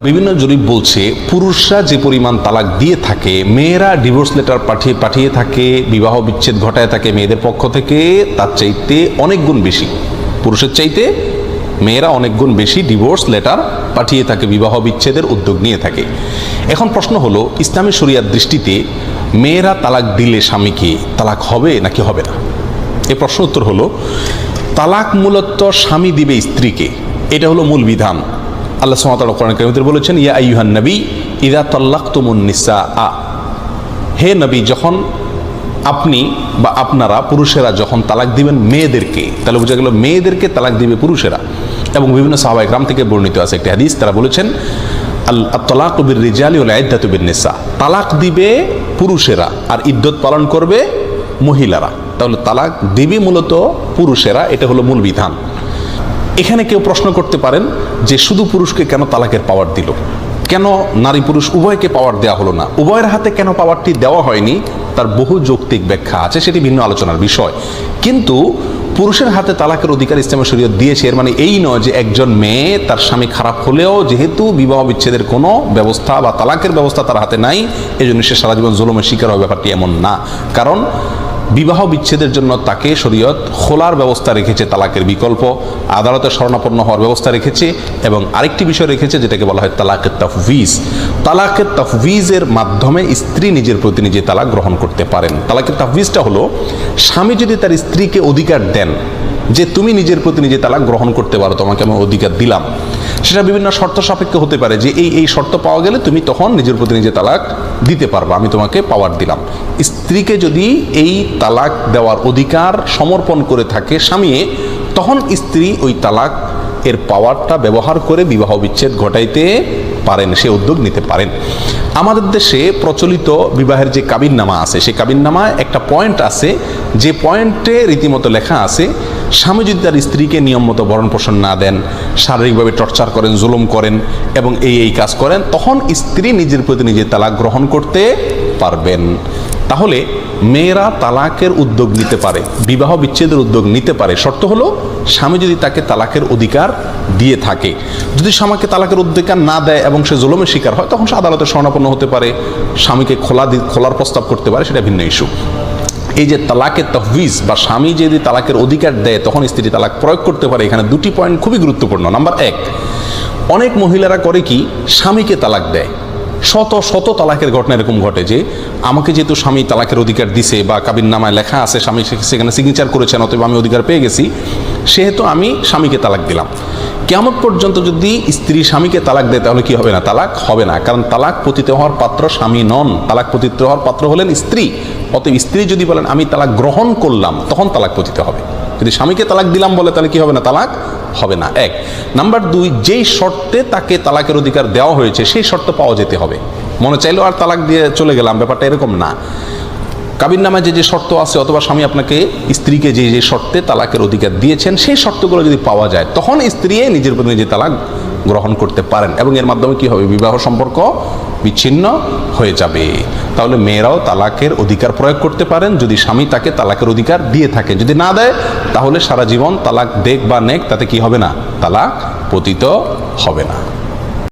বিভিন্ন জরিপ বলছে পুরুষরা যে পরিমাণ তালাক দিয়ে থাকে, মেয়েরা ডিভোর্স লেটার পাঠিয়ে থাকে, বিবাহ বিচ্ছেদ ঘটায় থাকে মেয়েদের পক্ষ থেকে, তার চাইতে অনেক গুণ বেশি, পুরুষের চাইতে মেয়েরা অনেক গুণ বেশি ডিভোর্স লেটার পাঠিয়ে থাকে, বিবাহ বিচ্ছেদের উদ্যোগ নিয়ে থাকে। এখন প্রশ্ন হলো, ইসলামী শরিয়ার দৃষ্টিতে মেয়েরা তালাক দিলে স্বামীকে তালাক হবে নাকি হবে না? এই প্রশ্ন উত্তর হলো, তালাক মূলত স্বামী দিবে স্ত্রীকে, এটা হলো মূল বিধান। আল্লাহ সুবহানাহু ওয়া তাআলা কোরআন কারীমে বলেছেন, ইয়া আইয়ুহান নবী ইযা তাল্লাকতুমুন নিসা, হে নবী, যখন আপনি বা আপনারা পুরুষেরা যখন তালাক দিবেন মেয়েদেরকে, তাহলে বোঝা গেল মেয়েদেরকে তালাক দিবে পুরুষেরা। এবং বিভিন্ন সাহাবায়ে কেরাম থেকে বর্ণিত আছে একটি হাদিস, তারা বলেছেন আত-তালাকু বির-রিজালি ওয়াল ইদ্দাতু বিন-নিসা, তালাক দিবে পুরুষেরা আর ইদ্যত পালন করবে মহিলারা। তাহলে তালাক দিবে মূলত পুরুষেরা, এটা হলো মূল বিধান। এখানে কেউ প্রশ্ন করতে পারেন যে শুধু পুরুষকে কেন তালাকের পাওয়ার দিল, কেন নারী পুরুষ উভয়কে পাওয়ার দেওয়া হলো না, উভয়ের হাতে কেন পাওয়ারটি দেওয়া হয়নি? তার বহু যৌক্তিক ব্যাখ্যা আছে, সেটি ভিন্ন আলোচনার বিষয়। কিন্তু পুরুষের হাতে তালাকের অধিকার ইসলামী শরীয়ত দিয়েছে, এর মানে এই নয় যে একজন মেয়ে তার স্বামী খারাপ হলেও যেহেতু বিবাহ বিচ্ছেদের কোনো ব্যবস্থা বা তালাকের ব্যবস্থা তার হাতে নাই, এই জন্য সে সারা জীবন জুলুমের শিকার হবে, ব্যাপারটি এমন না। কারণ বিবাহ বিচ্ছেদের জন্য তাকে শরীয়ত খোলার ব্যবস্থা রেখেছে, তালাকের বিকল্প, আদালতে শরণাপন্ন হওয়ার ব্যবস্থা রেখেছে, এবং আরেকটি বিষয় রেখেছে যেটাকে বলা হয় তালাকের তাফউইজ। তালাকের তাফউইজের মাধ্যমে স্ত্রী নিজের প্রতি নিজে তালাক গ্রহণ করতে পারেন। তালাকের তাফউইজটা হলো, স্বামী যদি তার স্ত্রীকে অধিকার দেন যে তুমি নিজের প্রতি নিজে তালাক গ্রহণ করতে পারো, তোমাকে আমি অধিকার দিলাম, সেটা বিভিন্ন শর্ত সাপেক্ষে হতে পারে যে এই শর্ত পাওয়া গেলে তুমি তখন নিজের প্রতি নিজে তালাক দিতে পারবা, আমি তোমাকে পাওয়ার দিলাম। স্ত্রীকে যদি এই তালাক দেওয়ার অধিকার সমর্পণ করে থাকে স্বামী, তখন স্ত্রী ওই তালাক এর পাওয়ারটা ব্যবহার করে বিবাহ বিচ্ছেদ ঘটাইতে পারেন, সে উদ্যোগ নিতে পারেন। আমাদের দেশে প্রচলিত বিবাহের যে কাবিননামা আছে, সেই কাবিননামায় একটা পয়েন্ট আছে, যে পয়েন্টে রীতিমতো লেখা আছে, স্বামী যদি তার স্ত্রীকে নিয়ম মতো ভরণ পোষণ না দেন, শারীরিকভাবে টর্চার করেন, জুলুম করেন এবং এই কাজ করেন, তখন স্ত্রী নিজের প্রতি নিজে তালাক গ্রহণ করতে পারবেন। তাহলে মেয়েরা তালাকের উদ্যোগ নিতে পারে, বিবাহ বিচ্ছেদের উদ্যোগ নিতে পারে, শর্ত হলো স্বামী যদি তাকে তালাকের অধিকার দিয়ে থাকে। যদি স্বামীকে তালাকের অধিকার না দেয় এবং সে জুলুমের শিকার হয়, তখন সে আদালতে শরণাপন্ন হতে পারে, স্বামীকে খোলার প্রস্তাব করতে পারে, সেটা ভিন্ন ইস্যু। এই যে তালাকের তাফউইজ বা স্বামী যদি তালাকের অধিকার দেয় তখন স্ত্রী তালাক প্রয়োগ করতে পারে, এখানে দুটি পয়েন্ট খুবই গুরুত্বপূর্ণ। নাম্বার এক, অনেক মহিলারা করে কি, স্বামীকে তালাক দেয়। শত তালাকের ঘটনা এরকম ঘটে যে আমাকে যেহেতু স্বামী তালাকের অধিকার দিছে বা কাবিননামায় লেখা আছে, স্বামী সেখানে সিগনেচার করেছেন, অতএব আমি অধিকার পেয়ে গেছি, সেহেতু আমি স্বামীকে তালাক দিলাম। কিয়ামত পর্যন্ত যদি স্ত্রী স্বামীকে তালাক দেয় তাহলে কি হবে না? তালাক হবে না, কারণ তালাক পতিত হওয়ার পাত্র স্বামী নন, তালাক পতিত হওয়ার পাত্র হলেন স্ত্রী। অতএব স্ত্রী যদি বলেন আমি তালাক গ্রহণ করলাম, তখন তালাক পতিত হবে। যদি স্বামীকে তালাক দিলাম বলে তাহলে কি হবে না? তালাক হবে না। এক। নাম্বার দুই, যেই শর্তে তাকে তালাকের অধিকার দেওয়া হয়েছে সেই শর্ত পাওয়া যেতে হবে। মনে চাইলো আর তালাক দিয়ে চলে গেলাম, ব্যাপারটা এরকম না। কাবিননামায় যে শর্ত আছে, অথবা স্বামী আপনাকে স্ত্রীকে যে শর্তে তালাকের অধিকার দিয়েছেন সেই শর্তগুলো যদি পাওয়া যায়, তখন স্ত্রী নিজের প্রতি নিজে তালাক গ্রহণ করতে পারেন, এবং এর মাধ্যমে কি হবে? বিবাহ সম্পর্ক বিচ্ছিন্ন হয়ে যাবে। তাহলে মেয়েরাও তালাকের অধিকার প্রয়োগ করতে পারেন যদি স্বামী তাকে তালাকের অধিকার দিয়ে থাকে। যদি না দেয় তাহলে সারা জীবন তালাক দেখ বা নেক, তাতে কি হবে না? তালাক পতিত হবে না।